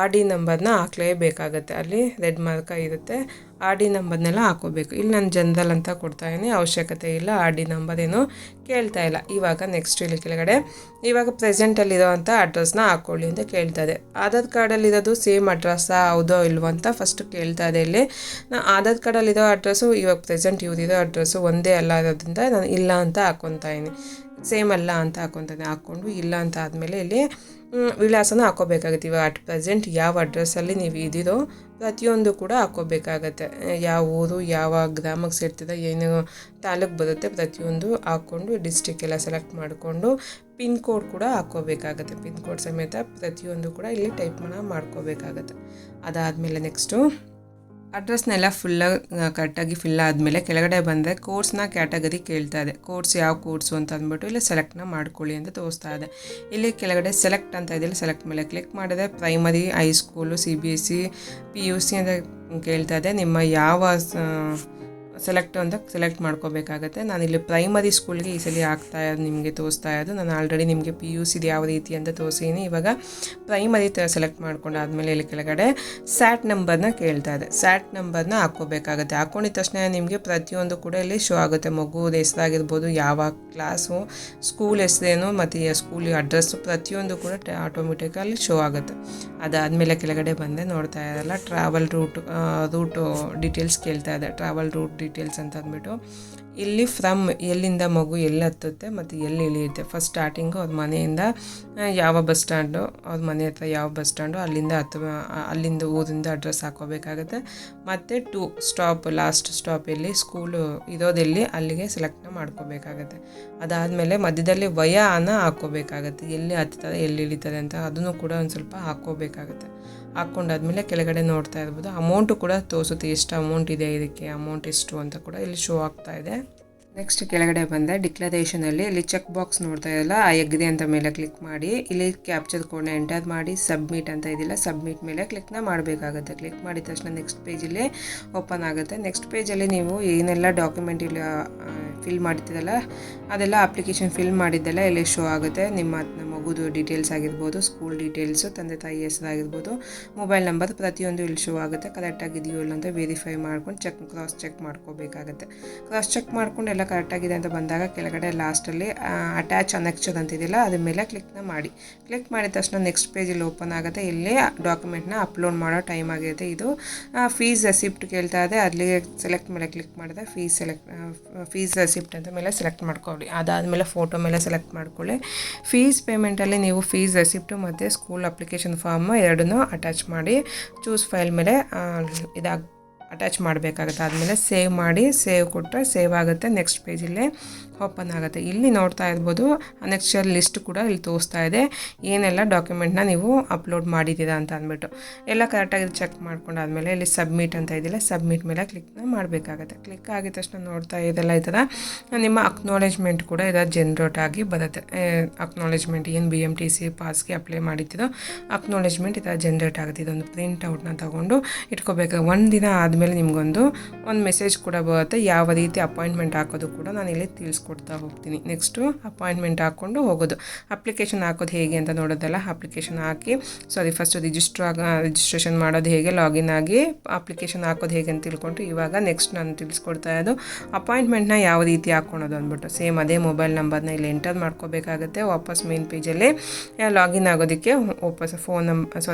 RD ನಂಬರ್ನ ಹಾಕಲೇಬೇಕಾಗತ್ತೆ. ಅಲ್ಲಿ ರೆಡ್ ಮಾರ್ಕ ಇರುತ್ತೆ, RD ನಂಬರ್ನೆಲ್ಲ ಹಾಕೋಬೇಕು. ಇಲ್ಲಿ ನಾನು ಜನರಲ್ ಅಂತ ಕೊಡ್ತಾಯಿದ್ದೀನಿ, ಅವಶ್ಯಕತೆ ಇಲ್ಲ, RD ನಂಬರ್ ಏನು ಕೇಳ್ತಾ ಇಲ್ಲ. ಇವಾಗ ನೆಕ್ಸ್ಟ್ ಇಲ್ಲಿ ಕೆಳಗಡೆ ಇವಾಗ ಪ್ರೆಸೆಂಟಲ್ಲಿರೋ ಅಂಥ ಅಡ್ರೆಸ್ನ ಹಾಕ್ಕೊಳ್ಳಿ ಅಂತ ಕೇಳ್ತಾ ಇದೆ. ಆಧಾರ್ ಕಾರ್ಡಲ್ಲಿರೋದು ಸೇಮ್ ಅಡ್ರೆಸ್ಸಾ ಹೌದೋ ಇಲ್ವೋ ಅಂತ ಫಸ್ಟ್ ಕೇಳ್ತಾ ಇದೆ. ಇಲ್ಲಿ ನಾನು ಆಧಾರ್ ಕಾರ್ಡಲ್ಲಿರೋ ಅಡ್ರೆಸ್ಸು ಇವಾಗ ಪ್ರೆಸೆಂಟ್ ಇವ್ರಿರೋ ಅಡ್ರೆಸ್ಸು ಒಂದೇ ಅಲ್ಲ ಇರೋದ್ರಿಂದ ನಾನು ಇಲ್ಲ ಅಂತ ಹಾಕ್ಕೊತಾ ಇದ್ದೀನಿ. ಸೇಮ್ ಅಲ್ಲ ಅಂತ ಹಾಕ್ಕೊತಾನೆ. ಹಾಕ್ಕೊಂಡು ಇಲ್ಲ ಅಂತ ಆದಮೇಲೆ ಇಲ್ಲಿ ವಿಳಾಸನ ಹಾಕೋಬೇಕಾಗುತ್ತೆ. ಇವಾಗ ಅಟ್ ಪ್ರೆಸೆಂಟ್ ಯಾವ ಅಡ್ರೆಸ್ಸಲ್ಲಿ ನೀವು ಇದ್ದೀರೋ ಪ್ರತಿಯೊಂದು ಕೂಡ ಹಾಕ್ಕೋಬೇಕಾಗತ್ತೆ. ಯಾವ ಊರು, ಯಾವ ಗ್ರಾಮಕ್ಕೆ ಸೇರ್ತಿದೆ, ಏನು ತಾಲೂಕು ಬರುತ್ತೆ ಪ್ರತಿಯೊಂದು ಹಾಕ್ಕೊಂಡು ಡಿಸ್ಟ್ರಿಕ್ ಎಲ್ಲ ಸೆಲೆಕ್ಟ್ ಮಾಡಿಕೊಂಡು ಪಿನ್ ಕೋಡ್ ಕೂಡ ಹಾಕ್ಕೋಬೇಕಾಗತ್ತೆ. ಪಿನ್ ಕೋಡ್ ಸಮೇತ ಪ್ರತಿಯೊಂದು ಕೂಡ ಇಲ್ಲಿ ಟೈಪ್ ಮಾಡ್ಕೋಬೇಕಾಗತ್ತೆ. ಅದಾದಮೇಲೆ ನೆಕ್ಸ್ಟು ಅಡ್ರೆಸ್ನೆಲ್ಲ ಕರೆಕ್ಟಾಗಿ ಫಿಲ್ ಆದಮೇಲೆ ಕೆಳಗಡೆ ಬಂದರೆ ಕೋರ್ಸ್ನ ಕ್ಯಾಟಗರಿ ಕೇಳ್ತಾ ಇದೆ. ಕೋರ್ಸ್ ಯಾವ ಕೋರ್ಸು ಅಂತ ಅಂದ್ಬಿಟ್ಟು ಇಲ್ಲಿ ಸೆಲೆಕ್ಟ್ನ ಮಾಡ್ಕೊಳ್ಳಿ ಅಂತ ತೋರಿಸ್ತಾ ಇದೆ. ಇಲ್ಲಿ ಕೆಳಗಡೆ ಸೆಲೆಕ್ಟ್ ಅಂತ ಇದೆಯಲ್ಲ, ಸೆಲೆಕ್ಟ್ ಮೇಲೆ ಕ್ಲಿಕ್ ಮಾಡಿದ್ರೆ ಪ್ರೈಮರಿ, ಹೈಸ್ಕೂಲು, CBSE, PUC ಅಂತ ಕೇಳ್ತಾ ಇದೆ. ನಿಮ್ಮ ಯಾವ ಸೆಲೆಕ್ಟ್ ಅಂತ ಸೆಲೆಕ್ಟ್ ಮಾಡ್ಕೋಬೇಕಾಗತ್ತೆ. ನಾನಿಲ್ಲಿ ಪ್ರೈಮರಿ ಸ್ಕೂಲ್ಗೆ ಈ ಸಲ ಆಗ್ತಾ ಇರೋದು ನಿಮಗೆ ತೋರಿಸ್ತಾ ಇರೋದು. ನಾನು ಆಲ್ರೆಡಿ ನಿಮಗೆ PUCದು ಯಾವ ರೀತಿ ಅಂತ ತೋರಿಸಿದ್ದೀನಿ. ಇವಾಗ ಪ್ರೈಮರಿ ಸೆಲೆಕ್ಟ್ ಮಾಡ್ಕೊಂಡಾದ್ಮೇಲೆ ಇಲ್ಲಿ ಕೆಳಗಡೆ ಸ್ಯಾಟ್ ನಂಬರ್ನ ಕೇಳ್ತಾ ಇದೆ. ಸ್ಯಾಟ್ ನಂಬರ್ನ ಹಾಕ್ಕೋಬೇಕಾಗತ್ತೆ. ಹಾಕ್ಕೊಂಡಿದ ತಕ್ಷಣ ನಿಮಗೆ ಪ್ರತಿಯೊಂದು ಕೂಡ ಇಲ್ಲಿ ಶೋ ಆಗುತ್ತೆ. ಮಗು ಹೆಸರಾಗಿರ್ಬೋದು, ಯಾವ ಕ್ಲಾಸು, ಸ್ಕೂಲ್ ಹೆಸರೇನು ಮತ್ತು ಸ್ಕೂಲ್ ಅಡ್ರೆಸ್ಸು ಪ್ರತಿಯೊಂದು ಕೂಡ ಆಟೋಮೆಟಿಕಲ್ಲಿ ಶೋ ಆಗುತ್ತೆ. ಅದಾದಮೇಲೆ ಕೆಳಗಡೆ ಬಂದೆ ನೋಡ್ತಾ ಇರಲ್ಲ ಟ್ರಾವೆಲ್ ರೂಟು ಡೀಟೇಲ್ಸ್ ಕೇಳ್ತಾ ಇದೆ. ಟ್ರಾವೆಲ್ ರೂಟ್ ಡೀಟೇಲ್ಸ್ ಅಂತ ಅಂದ್ಬಿಟ್ಟು ಇಲ್ಲಿ ಫ್ರಮ್ ಎಲ್ಲಿಂದ ಮಗು ಎಲ್ಲಿ ಹತ್ತುತ್ತೆ ಮತ್ತು ಎಲ್ಲಿ ಇಳಿಯುತ್ತೆ. ಫಸ್ಟ್ ಸ್ಟಾರ್ಟಿಂಗು ಅವ್ರ ಮನೆಯಿಂದ ಯಾವ ಬಸ್ ಸ್ಟ್ಯಾಂಡು, ಅವ್ರ ಮನೆ ಹತ್ರ ಯಾವ ಬಸ್ ಸ್ಟ್ಯಾಂಡು, ಅಲ್ಲಿಂದ ಊರಿಂದ ಅಡ್ರೆಸ್ ಹಾಕೋಬೇಕಾಗುತ್ತೆ. ಮತ್ತು ಟು ಸ್ಟಾಪ್, ಲಾಸ್ಟ್ ಸ್ಟಾಪ್ ಎಲ್ಲಿ ಸ್ಕೂಲು ಇರೋದೆಲ್ಲಿ ಅಲ್ಲಿಗೆ ಸೆಲೆಕ್ಟ್ನ ಮಾಡ್ಕೋಬೇಕಾಗತ್ತೆ. ಅದಾದಮೇಲೆ ಮಧ್ಯದಲ್ಲಿ ವಯಾನ ಹಾಕ್ಕೋಬೇಕಾಗತ್ತೆ, ಎಲ್ಲಿ ಹತ್ತಾರೆ ಎಲ್ಲಿ ಇಳಿತಾರೆ ಅಂತ ಅದನ್ನು ಕೂಡ ಒಂದು ಸ್ವಲ್ಪ ಹಾಕ್ಕೋಬೇಕಾಗತ್ತೆ. ಹಾಕ್ಕೊಂಡಾದ್ಮೇಲೆ ಕೆಳಗಡೆ ನೋಡ್ತಾ ಇರ್ಬೋದು, ಅಮೌಂಟು ಕೂಡ ತೋರಿಸುತ್ತೆ, ಎಷ್ಟು ಅಮೌಂಟ್ ಇದೆ ಇದಕ್ಕೆ, ಅಮೌಂಟ್ ಎಷ್ಟು ಅಂತ ಕೂಡ ಇಲ್ಲಿ ಶೋ ಆಗ್ತಾ ಇದೆ. ನೆಕ್ಸ್ಟ್ ಕೆಳಗಡೆ ಬಂದೆ ಡಿಕ್ಲರೇಷನಲ್ಲಿ ಇಲ್ಲಿ ಚೆಕ್ ಬಾಕ್ಸ್ ನೋಡ್ತಾ ಇರಲ್ಲ, ಆ ಎಗ್ರಿ ಅಂತ ಮೇಲೆ ಕ್ಲಿಕ್ ಮಾಡಿ ಇಲ್ಲಿ ಕ್ಯಾಪ್ಚರ್ ಕೋಡ್ನ ಎಂಟರ್ ಮಾಡಿ ಸಬ್ಮಿಟ್ ಅಂತ ಇದಿಲ್ಲ, ಸಬ್ಮಿಟ್ ಮೇಲೆ ಕ್ಲಿಕ್ನ ಮಾಡಬೇಕಾಗುತ್ತೆ. ಕ್ಲಿಕ್ ಮಾಡಿದ ತಕ್ಷಣ ನೆಕ್ಸ್ಟ್ ಪೇಜಲ್ಲಿ ಓಪನ್ ಆಗುತ್ತೆ. ನೆಕ್ಸ್ಟ್ ಪೇಜಲ್ಲಿ ನೀವು ಏನೆಲ್ಲ ಡಾಕ್ಯುಮೆಂಟ್ ಇಲ್ಲಿ ಫಿಲ್ ಮಾಡ್ತಿರಲ್ಲ ಅದೆಲ್ಲ ಅಪ್ಲಿಕೇಶನ್ ಫಿಲ್ ಮಾಡಿದ್ದೆಲ್ಲ ಇಲ್ಲಿ ಶೋ ಆಗುತ್ತೆ. ನಿಮ್ಮ ಮಗುದು ಡೀಟೇಲ್ಸ್ ಆಗಿರ್ಬೋದು, ಸ್ಕೂಲ್ ಡೀಟೇಲ್ಸು, ತಂದೆ ತಾಯಿ ಹೆಸರಾಗಿರ್ಬೋದು, ಮೊಬೈಲ್ ನಂಬರ್ ಪ್ರತಿಯೊಂದು ಇಲ್ಲಿ ಶೋ ಆಗುತ್ತೆ. ಕರೆಕ್ಟಾಗಿದೆಯೋ ಇಲ್ಲ ಅಂತ ವೆರಿಫೈ ಮಾಡ್ಕೊಂಡು ಕ್ರಾಸ್ ಚೆಕ್ ಮಾಡ್ಕೋಬೇಕಾಗುತ್ತೆ. ಕ್ರಾಸ್ ಚೆಕ್ ಮಾಡ್ಕೊಂಡು ಎಲ್ಲ ಕರೆಕ್ಟಾಗಿದೆ ಅಂತ ಬಂದಾಗ ಕೆಳಗಡೆ ಲಾಸ್ಟಲ್ಲಿ ಅಟ್ಯಾಚ್ ಅನೆಕ್ಚರ್ ಅಂತಿದೆಯಲ್ಲ ಅದ್ರ ಮೇಲೆ ಕ್ಲಿಕ್ನ ಮಾಡಿ. ಕ್ಲಿಕ್ ಮಾಡಿದ ತಕ್ಷಣ ನೆಕ್ಸ್ಟ್ ಪೇಜಲ್ಲಿ ಓಪನ್ ಆಗುತ್ತೆ. ಇಲ್ಲಿ ಡಾಕ್ಯುಮೆಂಟ್ನ ಅಪ್ಲೋಡ್ ಮಾಡೋ ಟೈಮ್ ಆಗಿರುತ್ತೆ. ಇದು ಫೀಸ್ ರೆಸಿಪ್ಟ್ ಕೇಳ್ತಾ ಇದೆ, ಅಲ್ಲಿಗೆ ಸೆಲೆಕ್ಟ್ ಮೇಲೆ ಕ್ಲಿಕ್ ಮಾಡಿದೆ. ಫೀಸ್ ರೆಸಿಪ್ಟ್ ಅಂತ ಮೇಲೆ ಸೆಲೆಕ್ಟ್ ಮಾಡ್ಕೊಳ್ಳಿ. ಅದಾದಮೇಲೆ ಫೋಟೋ ಮೇಲೆ ಸೆಲೆಕ್ಟ್ ಮಾಡ್ಕೊಳ್ಳಿ. ಫೀಸ್ ಪೇಮೆಂಟಲ್ಲಿ ನೀವು ಫೀಸ್ ರೆಸಿಪ್ಟು ಮತ್ತು ಸ್ಕೂಲ್ ಅಪ್ಲಿಕೇಶನ್ ಫಾರ್ಮ್ ಎರಡನ್ನೂ ಅಟ್ಯಾಚ್ ಮಾಡಿ ಚೂಸ್ ಫೈಲ್ ಮೇಲೆ ಅಟ್ಯಾಚ್ ಮಾಡಬೇಕಾಗುತ್ತೆ. ಆದಮೇಲೆ ಸೇವ್ ಮಾಡಿ, ಸೇವ್ ಕೊಟ್ಟರೆ ಸೇವ್ ಆಗುತ್ತೆ. ನೆಕ್ಸ್ಟ್ ಪೇಜಲ್ಲೇ ಓಪನ್ ಆಗುತ್ತೆ. ಇಲ್ಲಿ ನೋಡ್ತಾ ಇರ್ಬೋದು ಅನೆಕ್ಚರ್ ಲಿಸ್ಟ್ ಕೂಡ ಇಲ್ಲಿ ತೋರಿಸ್ತಾ ಇದೆ, ಏನೆಲ್ಲ ಡಾಕ್ಯುಮೆಂಟ್ನ ನೀವು ಅಪ್ಲೋಡ್ ಮಾಡಿದ್ದೀರಾ ಅಂತ ಅಂದ್ಬಿಟ್ಟು. ಎಲ್ಲ ಕರೆಕ್ಟಾಗಿ ಚೆಕ್ ಮಾಡ್ಕೊಂಡಾದ್ಮೇಲೆ ಇಲ್ಲಿ ಸಬ್ಮಿಟ್ ಅಂತ ಇದೆಯಲ್ಲ, ಸಬ್ಮಿಟ್ ಮೇಲೆ ಕ್ಲಿಕ್ನ ಮಾಡಬೇಕಾಗುತ್ತೆ. ಕ್ಲಿಕ್ ಆಗಿದ ತಕ್ಷಣ ನೋಡ್ತಾ ಇದೆಲ್ಲ ಈ ಥರ ನಿಮ್ಮ ಅಕ್ನಾಲೇಜ್ಮೆಂಟ್ ಕೂಡ ಇದರ ಜನ್ರೇಟ್ ಆಗಿ ಬರುತ್ತೆ. ಅಕ್ನಾಲೇಜ್ಮೆಂಟ್ ಏನು BMTC ಪಾಸ್ಗೆ ಅಪ್ಲೈ ಮಾಡಿದ್ದೀರೋ ಅಕ್ನಾಲೇಜ್ಮೆಂಟ್ ಈ ಥರ ಜನ್ರೇಟ್ ಆಗುತ್ತೆ. ಇದೊಂದು ಪ್ರಿಂಟ್ ಔಟ್ನ ತೊಗೊಂಡು ಇಟ್ಕೋಬೇಕು. ಒಂದು ದಿನ ಆದಮೇಲೆ ನಿಮಗೊಂದು ಮೆಸೇಜ್ ಕೂಡ ಬರುತ್ತೆ, ಯಾವ ರೀತಿ ಅಪಾಯಿಂಟ್ಮೆಂಟ್ ಹಾಕೋದು ಕೂಡ ನಾನು ಇಲ್ಲಿ ತಿಳಿಸ್ಕೊಡ್ತಾ ಹೋಗ್ತೀನಿ. ನೆಕ್ಸ್ಟು ಅಪಾಯಿಂಟ್ಮೆಂಟ್ ಹಾಕ್ಕೊಂಡು ಹೋಗೋದು. ಅಪ್ಲಿಕೇಶನ್ ಹಾಕೋದು ಹೇಗೆ ಅಂತ ನೋಡೋದಲ್ಲ, ಅಪ್ಲಿಕೇಶನ್ ಹಾಕಿ ಫಸ್ಟ್ ರಿಜಿಸ್ಟ್ರೇಷನ್ ಮಾಡೋದು ಹೇಗೆ, ಲಾಗಿನ್ ಆಗಿ ಅಪ್ಲಿಕೇಶನ್ ಹಾಕೋದು ಹೇಗೆ ಅಂತ ತಿಳ್ಕೊಂಡ್ರೆ ಇವಾಗ ನೆಕ್ಸ್ಟ್ ನಾನು ತಿಳಿಸ್ಕೊಡ್ತಾ ಇರೋದು ಅಪಾಯಿಂಟ್ಮೆಂಟ್ನ ಯಾವ ರೀತಿ ಹಾಕ್ಕೊಳೋದು ಅಂದ್ಬಿಟ್ಟು. ಸೇಮ್ ಅದೇ ಮೊಬೈಲ್ ನಂಬರ್ನ ಇಲ್ಲಿ ಎಂಟರ್ ಮಾಡ್ಕೋಬೇಕಾಗುತ್ತೆ. ವಾಪಸ್ ಮೇನ್ ಪೇಜಲ್ಲಿ ಲಾಗಿನ್ ಆಗೋದಕ್ಕೆ ವಾಪಸ್ ಫೋನ್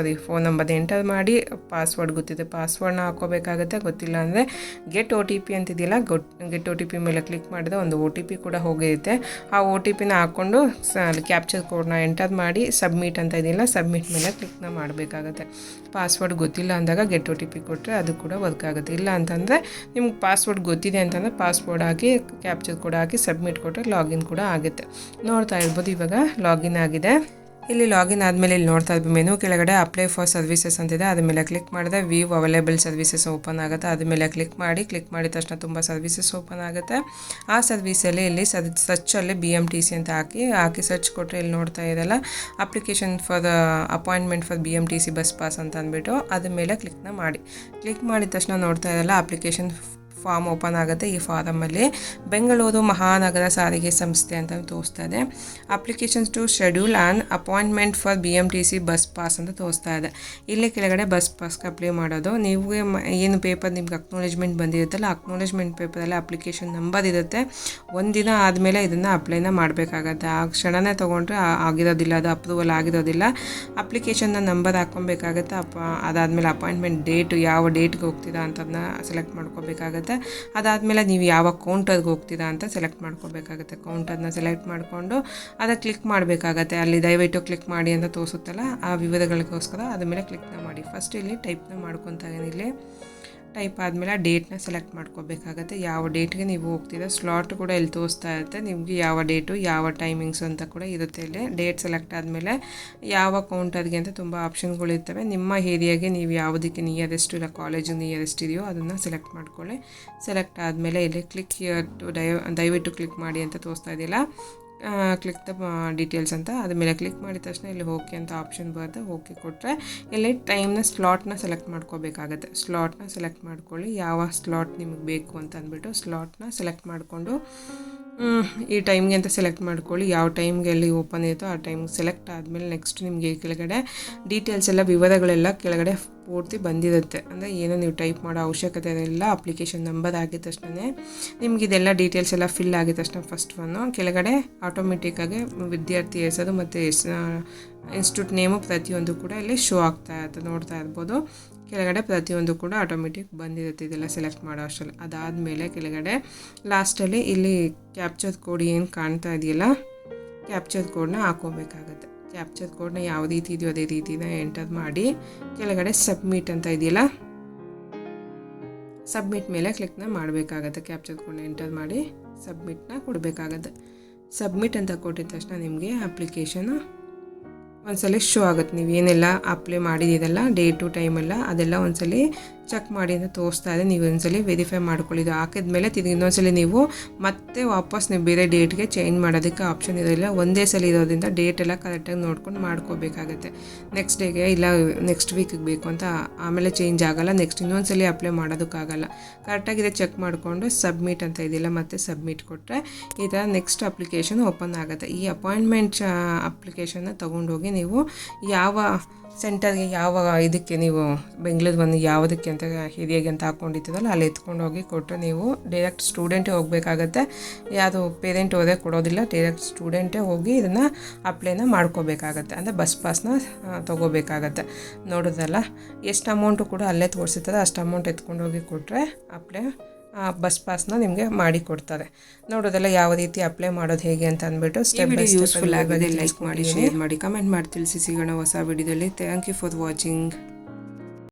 ನಂಬರ್ನ ಎಂಟರ್ ಮಾಡಿ, ಪಾಸ್ವರ್ಡ್ ಗೊತ್ತಿದೆ ಪಾಸ್ವರ್ಡ್ನ ಹಾಕ್ಕೋಬೇಕಾಗುತ್ತೆ. ಗೊತ್ತಿಲ್ಲ ಅಂದರೆ ಗೆಟ್ OTP ಅಂತಿದೆಯಲ್ಲ, ಗೆಟ್ OTP ಮೇಲೆ ಕ್ಲಿಕ್ ಮಾಡಿದ್ರೆ ಒಂದು OTP ಕೂಡ ಹೋಗಿರುತ್ತೆ. ಆ OTPನ ಹಾಕ್ಕೊಂಡು ಕ್ಯಾಪ್ಚರ್ ಕೋಡ್ನ ಎಂಟರ್ ಮಾಡಿ ಸಬ್ಮಿಟ್ ಅಂತ ಇದೆಯಲ್ಲ, ಸಬ್ಮಿಟ್ ಮೇಲೆ ಕ್ಲಿಕ್ನ ಮಾಡಬೇಕಾಗುತ್ತೆ. ಪಾಸ್ವರ್ಡ್ ಗೊತ್ತಿಲ್ಲ ಅಂದಾಗ ಗೆಟ್ OTP ಕೊಟ್ಟರೆ ಅದು ಕೂಡ ವರ್ಕ್ ಆಗುತ್ತೆ. ಇಲ್ಲ ಅಂತಂದರೆ ನಿಮ್ಗೆ ಪಾಸ್ವರ್ಡ್ ಗೊತ್ತಿದೆ ಅಂತಂದರೆ ಪಾಸ್ವರ್ಡ್ ಹಾಕಿ ಕ್ಯಾಪ್ಚರ್ ಕೋಡ್ ಹಾಕಿ ಸಬ್ಮಿಟ್ ಕೊಟ್ಟರೆ ಲಾಗಿನ್ ಕೂಡ ಆಗುತ್ತೆ. ನೋಡ್ತಾ ಇರ್ಬೋದು ಇವಾಗ ಲಾಗಿನ್ ಆಗಿದೆ. ಇಲ್ಲಿ ಲಾಗಿನ್ ಆದಮೇಲೆ ಇಲ್ಲಿ ನೋಡ್ತಾ ಇದ್ವಿ ಮೆನು ಕೆಳಗಡೆ ಅಪ್ಲೈ ಫಾರ್ ಸರ್ವಿಸಸ್ ಅಂತಿದೆ, ಅದ್ರ ಮೇಲೆ ಕ್ಲಿಕ್ ಮಾಡಿದ್ರೆ ವ್ಯೂ ಅವೈಲೇಬಲ್ ಸರ್ವಿಸಸ್ ಓಪನ್ ಆಗುತ್ತೆ. ಅದ್ರ ಮೇಲೆ ಕ್ಲಿಕ್ ಮಾಡಿದ ತಕ್ಷಣ ತುಂಬ ಸರ್ವಿಸಸ್ ಓಪನ್ ಆಗುತ್ತೆ. ಆ ಸರ್ವಿಸಲ್ಲಿ ಇಲ್ಲಿ ಸರ್ಚಲ್ಲಿ BMTC ಅಂತ ಹಾಕಿ ಸರ್ಚ್ ಕೊಟ್ಟರೆ ಇಲ್ಲಿ ನೋಡ್ತಾ ಇರಲ್ಲ application for appointment for BMTC bus pass ಅಂತ ಅಂದ್ಬಿಟ್ಟು ಅದ್ರ ಮೇಲೆ ಕ್ಲಿಕ್ನ ಮಾಡಿ. ಕ್ಲಿಕ್ ಮಾಡಿದ ತಕ್ಷಣ ನೋಡ್ತಾ ಇರಲ್ಲ ಅಪ್ಲಿಕೇಶನ್ ಫಾರ್ಮ್ ಓಪನ್ ಆಗುತ್ತೆ. ಈ ಫಾರಮಲ್ಲಿ ಬೆಂಗಳೂರು ಮಹಾನಗರ ಸಾರಿಗೆ ಸಂಸ್ಥೆ ಅಂತ ತೋರಿಸ್ತಾ ಇದೆ. Applications to schedule and appointment for BMTC bus pass ಅಂತ ತೋರಿಸ್ತಾ ಇದೆ. ಇಲ್ಲಿ ಕೆಳಗಡೆ ಬಸ್ ಪಾಸ್ಗೆ ಅಪ್ಲೈ ಮಾಡೋದು. ನೀವು ಏನು ಪೇಪರ್ ನಿಮ್ಗೆ ಅಕ್ನಾಲೇಜ್ಮೆಂಟ್ ಬಂದಿರುತ್ತಲ್ಲ, ಅಕ್ನಾಲೇಜ್ಮೆಂಟ್ ಪೇಪರಲ್ಲಿ ಅಪ್ಲಿಕೇಶನ್ ನಂಬರ್ ಇರುತ್ತೆ. ಒಂದಿನ ಆದಮೇಲೆ ಇದನ್ನು ಅಪ್ಲೈನ ಮಾಡಬೇಕಾಗತ್ತೆ. ಆ ಕ್ಷಣನೇ ತೊಗೊಂಡ್ರೆ ಆಗಿರೋದಿಲ್ಲ, ಅದು ಅಪ್ರೂವಲ್ ಆಗಿರೋದಿಲ್ಲ. ಅಪ್ಲಿಕೇಶನ್ನ ನಂಬರ್ ಹಾಕ್ಕೊಬೇಕಾಗತ್ತೆ. ಅದಾದಮೇಲೆ ಅಪಾಯಿಂಟ್ಮೆಂಟ್ ಡೇಟು, ಯಾವ ಡೇಟ್ಗೆ ಹೋಗ್ತೀರಾ ಅಂತದನ್ನ ಸೆಲೆಕ್ಟ್ ಮಾಡ್ಕೋಬೇಕಾಗತ್ತೆ. ಅದಾದಮೇಲೆ ನೀವು ಯಾವ ಕೌಂಟರ್ಗೆ ಹೋಗ್ತೀರಾ ಅಂತ ಸೆಲೆಕ್ಟ್ ಮಾಡ್ಕೋಬೇಕಾಗುತ್ತೆ. ಕೌಂಟರ್ನ ಸೆಲೆಕ್ಟ್ ಮಾಡಿಕೊಂಡು ಅದಕ್ಕೆ ಕ್ಲಿಕ್ ಮಾಡಬೇಕಾಗತ್ತೆ. ಅಲ್ಲಿ ದಯವಿಟ್ಟು ಕ್ಲಿಕ್ ಮಾಡಿ ಅಂತ ತೋರಿಸುತ್ತಲ್ಲ, ಆ ವಿವರಗಳಿಗೋಸ್ಕರ ಅದ್ರ ಮೇಲೆ ಕ್ಲಿಕ್ನ ಮಾಡಿ. ಫಸ್ಟ್ ಇಲ್ಲಿ ಟೈಪ್ನ ಮಾಡ್ಕೊತಾ ಇದ್ದೀನಿ. ಇಲ್ಲಿ ಟೈಪ್ ಆದಮೇಲೆ ಡೇಟ್ನ ಸೆಲೆಕ್ಟ್ ಮಾಡ್ಕೋಬೇಕಾಗತ್ತೆ. ಯಾವ ಡೇಟ್ಗೆ ನೀವು ಹೋಗ್ತೀರಾ, ಸ್ಲಾಟ್ ಕೂಡ ಇಲ್ಲಿ ತೋರಿಸ್ತಾ ಇರುತ್ತೆ. ನಿಮಗೆ ಯಾವ ಡೇಟು ಯಾವ ಟೈಮಿಂಗ್ಸ್ ಅಂತ ಕೂಡ ಇರುತ್ತೆ. ಇಲ್ಲಿ ಡೇಟ್ ಸೆಲೆಕ್ಟ್ ಆದಮೇಲೆ ಯಾವ ಕೌಂಟರ್ಗೆ ಅಂತ ತುಂಬ ಆಪ್ಷನ್ಗಳಿರ್ತವೆ. ನಿಮ್ಮ ಏರಿಯಾಗೆ ನೀವು ಯಾವುದಕ್ಕೆ ನಿಯರೆಸ್ಟ್ ಇಲ್ಲ ಕಾಲೇಜಿಗೆ ನಿಯರೆಸ್ಟ್ ಇದೆಯೋ ಅದನ್ನು ಸೆಲೆಕ್ಟ್ ಮಾಡ್ಕೊಳ್ಳಿ. ಸೆಲೆಕ್ಟ್ ಆದಮೇಲೆ ಇಲ್ಲಿ ಕ್ಲಿಕ್ ದಯವಿಟ್ಟು ಕ್ಲಿಕ್ ಮಾಡಿ ಅಂತ ತೋರಿಸ್ತಾ ಇದೆಯಲ್ಲ, ಕ್ಲಿಕ್ ದ ಡೀಟೇಲ್ಸ್ ಅಂತ ಅದ್ರ ಮೇಲೆ ಕ್ಲಿಕ್ ಮಾಡಿದ ತಕ್ಷಣ ಇಲ್ಲಿ ಓಕೆ ಅಂತ ಆಪ್ಷನ್ ಬರುತ್ತೆ. ಓಕೆ ಕೊಟ್ಟರೆ ಇಲ್ಲಿ ಸ್ಲಾಟ್ನ ಸೆಲೆಕ್ಟ್ ಮಾಡ್ಕೋಬೇಕಾಗತ್ತೆ. ಸ್ಲಾಟ್ನ ಸೆಲೆಕ್ಟ್ ಮಾಡ್ಕೊಳ್ಳಿ, ಯಾವ ಸ್ಲಾಟ್ ನಿಮಗೆ ಬೇಕು ಅಂತ ಅಂದ್ಬಿಟ್ಟು ಸ್ಲಾಟ್ನ ಸೆಲೆಕ್ಟ್ ಮಾಡಿಕೊಂಡು ಈ ಟೈಮ್ಗೆ ಅಂತ ಸೆಲೆಕ್ಟ್ ಮಾಡ್ಕೊಳ್ಳಿ. ಯಾವ ಟೈಮ್ಗೆ ಎಲ್ಲಿ ಓಪನ್ ಇರುತ್ತೋ ಆ ಟೈಮ್ಗೆ ಸೆಲೆಕ್ಟ್ ಆದಮೇಲೆ ನೆಕ್ಸ್ಟ್ ನಿಮಗೆ ಕೆಳಗಡೆ ಡೀಟೇಲ್ಸ್ ಎಲ್ಲ ವಿವರಗಳೆಲ್ಲ ಕೆಳಗಡೆ ಪೂರ್ತಿ ಬಂದಿರುತ್ತೆ. ಅಂದರೆ ಏನೋ ನೀವು ಟೈಪ್ ಮಾಡೋ ಅವಶ್ಯಕತೆ ಇಲ್ಲ. ಅಪ್ಲಿಕೇಶನ್ ನಂಬರ್ ಆಗಿದ ತಕ್ಷಣ ನಿಮ್ಗೆ ಇದೆಲ್ಲ ಡೀಟೇಲ್ಸ್ ಎಲ್ಲ ಫಿಲ್ ಆಗಿದ ತಕ್ಷಣ ಫಸ್ಟ್ ಕೆಳಗಡೆ ಆಟೋಮೆಟಿಕ್ಕಾಗಿ ವಿದ್ಯಾರ್ಥಿ ಹೆಸರು ಮತ್ತು ಇನ್ಸ್ಟಿಟ್ಯೂಟ್ ನೇಮು ಪ್ರತಿಯೊಂದು ಕೂಡ ಇಲ್ಲಿ ಶೋ ಆಗ್ತಾ ಇರುತ್ತೆ. ನೋಡ್ತಾ ಇರ್ಬೋದು ಕೆಳಗಡೆ ಪ್ರತಿಯೊಂದು ಕೂಡ ಆಟೋಮೆಟಿಕ್ ಬಂದಿರುತ್ತೆ ಇದೆಲ್ಲ ಸೆಲೆಕ್ಟ್ ಮಾಡೋ ಅಷ್ಟರಲ್ಲಿ. ಅದಾದಮೇಲೆ ಕೆಳಗಡೆ ಲಾಸ್ಟಲ್ಲಿ ಇಲ್ಲಿ ಕ್ಯಾಪ್ಚರ್ ಕೋಡ್ ಏನು ಕಾಣ್ತಾ ಇದೆಯಲ್ಲ, ಕ್ಯಾಪ್ಚರ್ ಕೋಡ್ನ ಹಾಕೋಬೇಕಾಗತ್ತೆ. ಕ್ಯಾಪ್ಚರ್ ಕೋಡ್ನ ಯಾವ ರೀತಿ ಇದೆಯೋ ಅದೇ ರೀತಿನ ಎಂಟರ್ ಮಾಡಿ ಕೆಳಗಡೆ ಸಬ್ಮಿಟ್ ಅಂತ ಇದೆಯಲ್ಲ, ಸಬ್ಮಿಟ್ ಮೇಲೆ ಕ್ಲಿಕ್ನ ಮಾಡಬೇಕಾಗತ್ತೆ. ಕ್ಯಾಪ್ಚರ್ ಕೋಡ್ನ ಎಂಟರ್ ಮಾಡಿ ಸಬ್ಮಿಟ್ನ ಕೊಡಬೇಕಾಗತ್ತೆ. ಸಬ್ಮಿಟ್ ಅಂತ ಕೊಟ್ಟಿದ ತಕ್ಷಣ ನಿಮಗೆ ಅಪ್ಲಿಕೇಶನು ಒಂದ್ಸಲ ಶೋ ಆಗುತ್ತೆ. ನೀವು ಏನೆಲ್ಲ ಅಪ್ಲೈ ಮಾಡಿದ್ದೀರಲ್ಲ ಡೇಟು ಟೈಮೆಲ್ಲ ಅದೆಲ್ಲ ಒಂದ್ಸಲ ಚೆಕ್ ಮಾಡಿ ಅಂತ ತೋರಿಸ್ತಾ ಇದೆ. ನೀವು ಒಂದ್ಸಲ ವೆರಿಫೈ ಮಾಡ್ಕೊಳ್ಳಿ. ಇದು ಹಾಕಿದ್ಮೇಲೆ ತಿರುಗಿ ಇನ್ನೊಂದ್ಸಲ ನೀವು ಮತ್ತೆ ವಾಪಸ್ ನೀವು ಬೇರೆ ಡೇಟ್ಗೆ ಚೇಂಜ್ ಮಾಡೋದಕ್ಕೆ ಆಪ್ಷನ್ ಇರೋದಿಲ್ಲ. ಒಂದೇ ಸಲ ಇರೋದ್ರಿಂದ ಡೇಟ್ ಎಲ್ಲ ಕರೆಕ್ಟಾಗಿ ನೋಡ್ಕೊಂಡು ಮಾಡ್ಕೋಬೇಕಾಗತ್ತೆ. ನೆಕ್ಸ್ಟ್ ಡೇಗೆ ಇಲ್ಲ ನೆಕ್ಸ್ಟ್ ವೀಕಿಗೆ ಬೇಕು ಅಂತ ಆಮೇಲೆ ಚೇಂಜ್ ಆಗೋಲ್ಲ. ನೆಕ್ಸ್ಟ್ ಇನ್ನೊಂದ್ಸಲ ಅಪ್ಲೈ ಮಾಡೋದಕ್ಕಾಗಲ್ಲ. ಕರೆಕ್ಟಾಗಿದೆ ಚೆಕ್ ಮಾಡಿಕೊಂಡು ಸಬ್ಮಿಟ್ ಅಂತ ಇದೆಯಲ್ಲ ಮತ್ತೆ ಸಬ್ಮಿಟ್ ಕೊಟ್ಟರೆ ಈ ಥರ ನೆಕ್ಸ್ಟ್ ಅಪ್ಲಿಕೇಶನ್ ಓಪನ್ ಆಗುತ್ತೆ. ಈ ಅಪಾಯಿಂಟ್ಮೆಂಟ್ ಅಪ್ಲಿಕೇಶನ್ನ ತೊಗೊಂಡೋಗಿ ನೀವು ಯಾವ ಸೆಂಟರ್ಗೆ ಯಾವ ಇದಕ್ಕೆ ನೀವು ಬೆಂಗಳೂರು ಬಂದು ಯಾವುದಕ್ಕೆ ಅಂತ ಹಿರಿಯಾಗಿ ಅಂತ ಹಾಕ್ಕೊಂಡಿದ್ದೀರಲ್ಲ ಅಲ್ಲಿ ಎತ್ಕೊಂಡು ಹೋಗಿ ಕೊಟ್ಟು ನೀವು ಡೈರೆಕ್ಟ್ ಸ್ಟೂಡೆಂಟೇ ಹೋಗಬೇಕಾಗತ್ತೆ. ಯಾವುದು ಪೇರೆಂಟ್ ಹೋದರೆ ಕೊಡೋದಿಲ್ಲ. ಡೈರೆಕ್ಟ್ ಸ್ಟೂಡೆಂಟೇ ಹೋಗಿ ಇದನ್ನು ಅಪ್ಲೈನ ಮಾಡ್ಕೋಬೇಕಾಗತ್ತೆ. ಅಂದರೆ ಬಸ್ ಪಾಸ್ನ ತೊಗೋಬೇಕಾಗತ್ತೆ. ನೋಡೋದಲ್ಲ ಎಷ್ಟು ಅಮೌಂಟು ಕೂಡ ಅಲ್ಲೇ ತೋರಿಸಿರ್ತಾರೆ. ಅಷ್ಟು ಅಮೌಂಟ್ ಎತ್ಕೊಂಡು ಹೋಗಿ ಕೊಟ್ಟರೆ ಅಪ್ಲೈ ಬಸ್ ಪಾಸ್ನ ನಿಮಗೆ ಮಾಡಿ ಕೊಡ್ತಾರೆ. ನೋಡೋದೆಲ್ಲ ಯಾವ ರೀತಿ ಅಪ್ಲೈ ಮಾಡೋದು ಹೇಗೆ ಅಂತ ಅಂದ್ಬಿಟ್ಟು ಸ್ಟೆಪ್ ಬೈ ಸ್ಟೆಪ್ ಯೂಸ್ಫುಲ್ ಆಗಿದೆ. ಲೈಕ್ ಮಾಡಿ, ಶೇರ್ ಮಾಡಿ, ಕಮೆಂಟ್ ಮಾಡಿ ತಿಳಿಸಿ. ಸಿಗೋಣ ಹೊಸ ವಿಡಿಯೋದಲ್ಲಿ. Thank you for watching.